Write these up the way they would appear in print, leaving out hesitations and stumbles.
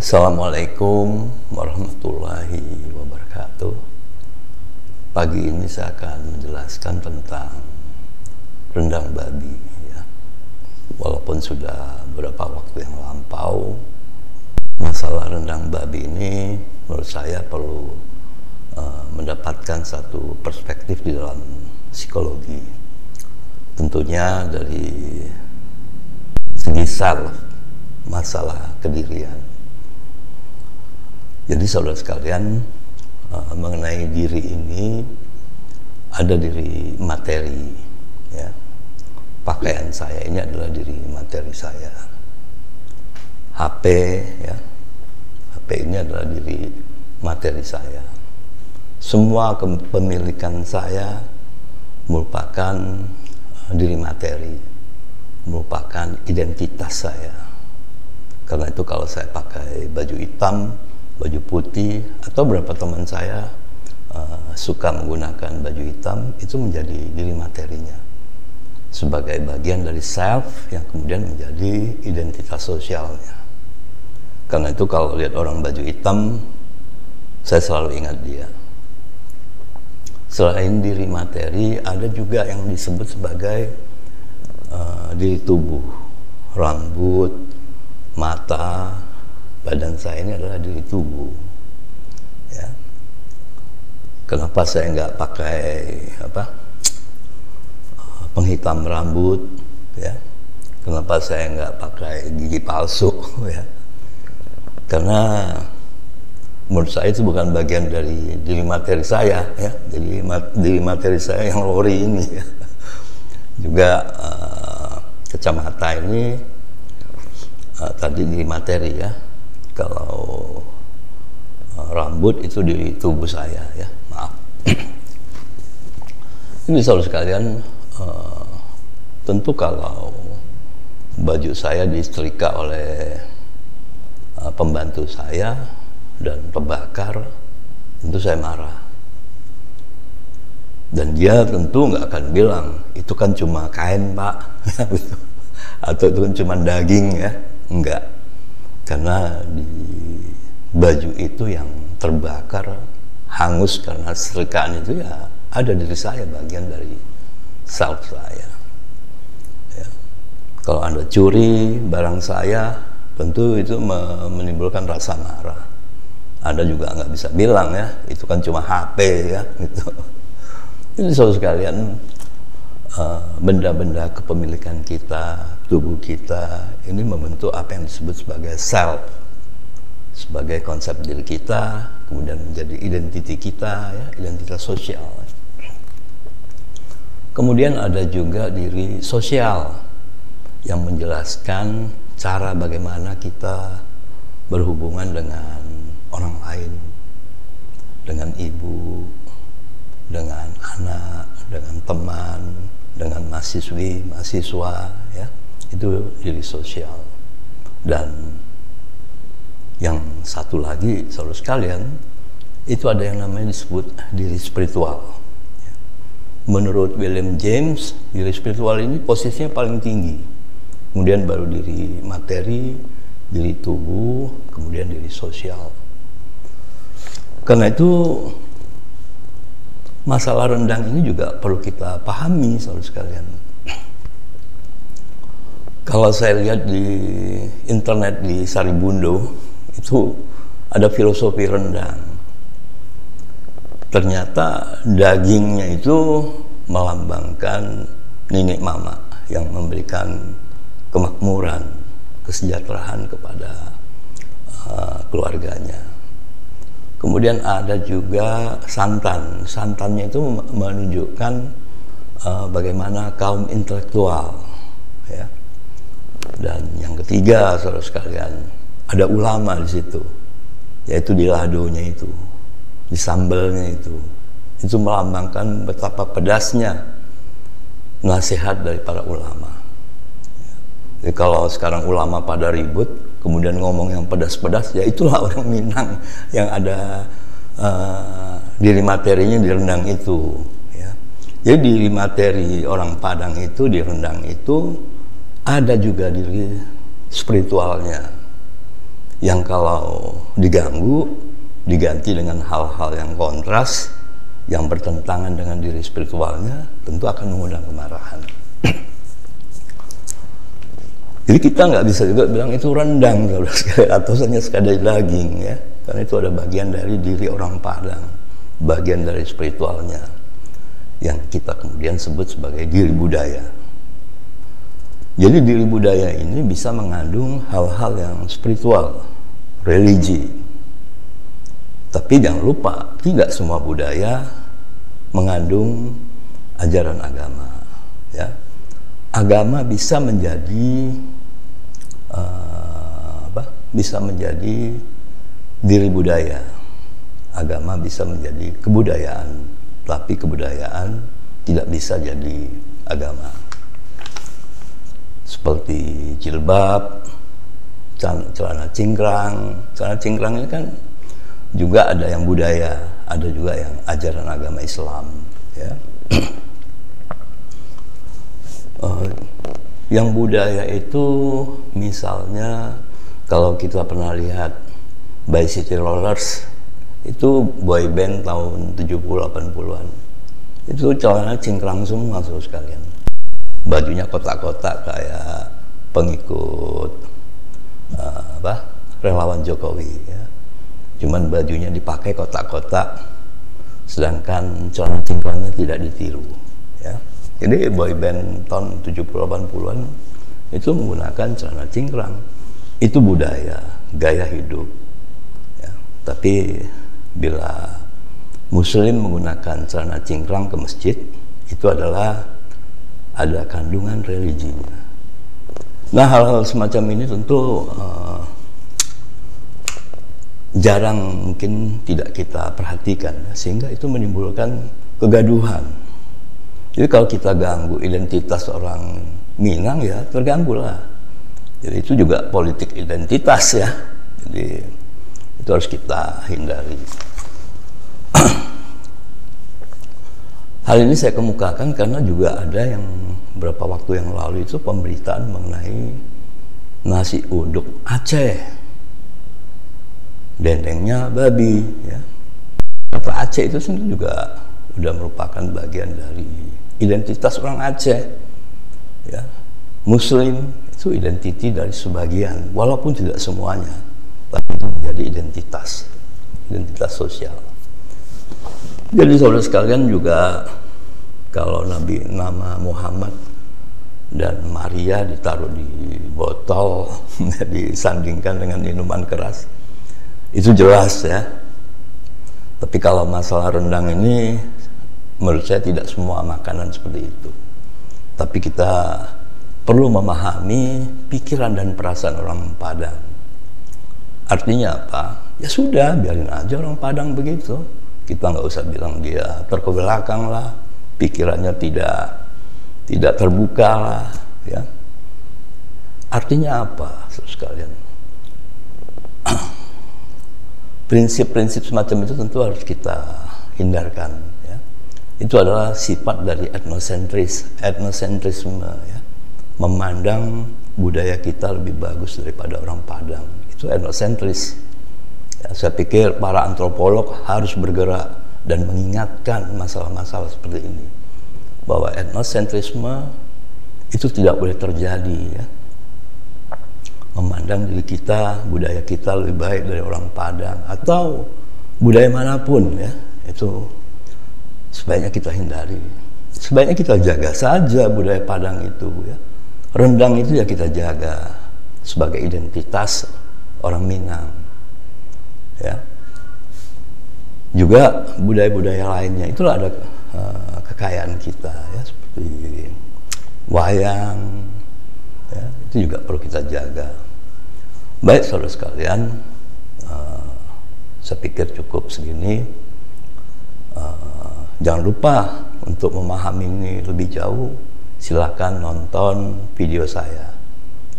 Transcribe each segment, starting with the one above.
Assalamualaikum warahmatullahi wabarakatuh. Pagi ini saya akan menjelaskan tentang rendang babi ya. Walaupun sudah beberapa waktu yang lampau, masalah rendang babi ini menurut saya perlu mendapatkan satu perspektif di dalam psikologi. Tentunya dari segi self, masalah kedirian. Jadi saudara sekalian, mengenai diri ini ada diri materi ya. Pakaian saya ini adalah diri materi saya. HP ya. HP ini adalah diri materi saya. Semua kepemilikan saya merupakan diri materi, merupakan identitas saya. Karena itu kalau saya pakai baju hitam, baju putih, atau beberapa teman saya suka menggunakan baju hitam, itu menjadi diri materinya sebagai bagian dari self yang kemudian menjadi identitas sosialnya. Karena itu kalau lihat orang baju hitam, saya selalu ingat dia. Selain diri materi, ada juga yang disebut sebagai diri tubuh, rambut, mata, badan saya ini adalah diri tubuh ya. Kenapa saya nggak pakai penghitam rambut ya? Kenapa saya nggak pakai gigi palsu ya? Karena menurut saya itu bukan bagian dari diri materi saya ya. Jadi diri materi saya yang lori ini ya. Juga kacamata ini tadi diri materi ya. Kalau rambut itu di tubuh saya ya, maaf. Ini saudara sekalian, tentu kalau baju saya disetrika oleh pembantu saya dan pembakar, tentu saya marah. Dan dia tentu nggak akan bilang itu kan cuma kain pak, atau itu kan cuma daging ya, enggak. Karena di baju itu yang terbakar, hangus karena setrikaan itu ya ada diri saya, bagian dari self saya ya. Kalau Anda curi barang saya, tentu itu menimbulkan rasa marah. Anda juga nggak bisa bilang ya itu kan cuma HP ya gitu. Jadi saudara sekalian, benda-benda kepemilikan kita, tubuh kita ini membentuk apa yang disebut sebagai self, sebagai konsep diri kita, kemudian menjadi identiti kita ya, identitas sosial. Kemudian ada juga diri sosial yang menjelaskan cara bagaimana kita berhubungan dengan orang lain, dengan ibu, dengan anak, dengan teman, dengan mahasiswi, mahasiswa ya. Itu diri sosial. Dan yang satu lagi saudara sekalian, itu ada yang namanya disebut diri spiritual. Menurut William James, diri spiritual ini posisinya paling tinggi. Kemudian baru diri materi, diri tubuh, kemudian diri sosial. Karena itu masalah rendang ini juga perlu kita pahami saudara sekalian. Kalau saya lihat di internet di Saribundo, itu ada filosofi rendang. Ternyata dagingnya itu melambangkan nenek mama yang memberikan kemakmuran, kesejahteraan kepada keluarganya. Kemudian ada juga santan. Santannya itu menunjukkan bagaimana kaum intelektual ya. Dan yang ketiga saudara sekalian, ada ulama di situ, yaitu di ladonya itu, di sambelnya itu melambangkan betapa pedasnya nasihat dari para ulama. Jadi kalau sekarang ulama pada ribut, kemudian ngomong yang pedas-pedas, ya itulah orang Minang yang ada diri materinya di rendang itu ya. Jadi diri materi orang Padang itu di rendang itu ada juga diri spiritualnya yang kalau diganggu diganti dengan hal-hal yang kontras, yang bertentangan dengan diri spiritualnya, tentu akan mengundang kemarahan. Jadi kita nggak bisa juga bilang itu rendang atau hanya sekadar daging, ya, karena itu ada bagian dari diri orang Padang, bagian dari spiritualnya yang kita kemudian sebut sebagai diri budaya. Jadi diri budaya ini bisa mengandung hal-hal yang spiritual, religi. Tapi jangan lupa, tidak semua budaya mengandung ajaran agama, ya. Agama bisa menjadi bisa menjadi diri budaya. Agama bisa menjadi kebudayaan, tapi kebudayaan tidak bisa jadi agama. Seperti jilbab, celana cingkrang. Celana cingkrang ini kan juga ada yang budaya, ada juga yang ajaran agama Islam, ya. Yang budaya itu misalnya kalau kita pernah lihat By City Rollers, itu boy band tahun 70-80-an, itu celana cingkrang semua sekalian, bajunya kotak-kotak kayak pengikut relawan Jokowi, ya. Cuman bajunya dipakai kotak-kotak, sedangkan celana cingkrangnya tidak ditiru, ya. Jadi boyband tahun 70-80-an itu menggunakan celana cingkrang. Itu budaya, gaya hidup, ya. Tapi bila Muslim menggunakan celana cingkrang ke masjid, itu adalah ada kandungan religinya. Nah, hal-hal semacam ini tentu jarang mungkin tidak kita perhatikan, sehingga itu menimbulkan kegaduhan. Jadi kalau kita ganggu identitas orang Minang, ya terganggu lah. Jadi itu juga politik identitas, ya. Jadi itu harus kita hindari. Hal ini saya kemukakan karena juga ada yang beberapa waktu yang lalu itu pemberitaan mengenai nasi uduk Aceh. Dendengnya babi, ya. Kata Aceh itu sendiri juga udah merupakan bagian dari identitas orang Aceh, ya. Muslim itu identiti dari sebagian, walaupun tidak semuanya, tapi itu menjadi identitas sosial. Jadi saudara sekalian juga, kalau nama Muhammad dan Maria ditaruh di botol, disandingkan dengan minuman keras, itu jelas, ya. Tapi kalau masalah rendang ini, menurut saya tidak semua makanan seperti itu. Tapi kita perlu memahami pikiran dan perasaan orang Padang. Artinya apa? Ya sudah, biarin aja orang Padang begitu. Kita nggak usah bilang dia terkebelakang lah, pikirannya tidak terbuka lah, ya. Artinya apa, saudara sekalian? Prinsip-prinsip semacam itu tentu harus kita hindarkan, ya. Itu adalah sifat dari etnosentrisme, ya. Memandang budaya kita lebih bagus daripada orang Padang, itu etnosentris, ya. Saya pikir para antropolog harus bergerak dan mengingatkan masalah-masalah seperti ini, bahwa etnosentrisme itu tidak boleh terjadi, ya. Memandang diri kita, budaya kita lebih baik dari orang Padang atau budaya manapun, ya, itu sebaiknya kita hindari. Sebaiknya kita jaga saja budaya Padang itu, ya. Rendang itu ya kita jaga sebagai identitas orang Minang, ya. Juga budaya-budaya lainnya itulah ada kekayaan kita, ya, seperti wayang, ya, itu juga perlu kita jaga. Baik saudara sekalian, saya pikir cukup segini. Jangan lupa untuk memahami ini lebih jauh, silakan nonton video saya,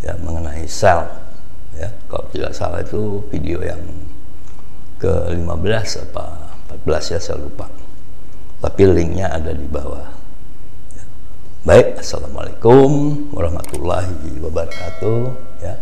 ya, mengenai sel, ya. Kalau tidak salah itu video yang ke-15 apa 14, ya, saya lupa. Tapi linknya ada di bawah, ya. Baik, assalamualaikum warahmatullahi wabarakatuh, ya.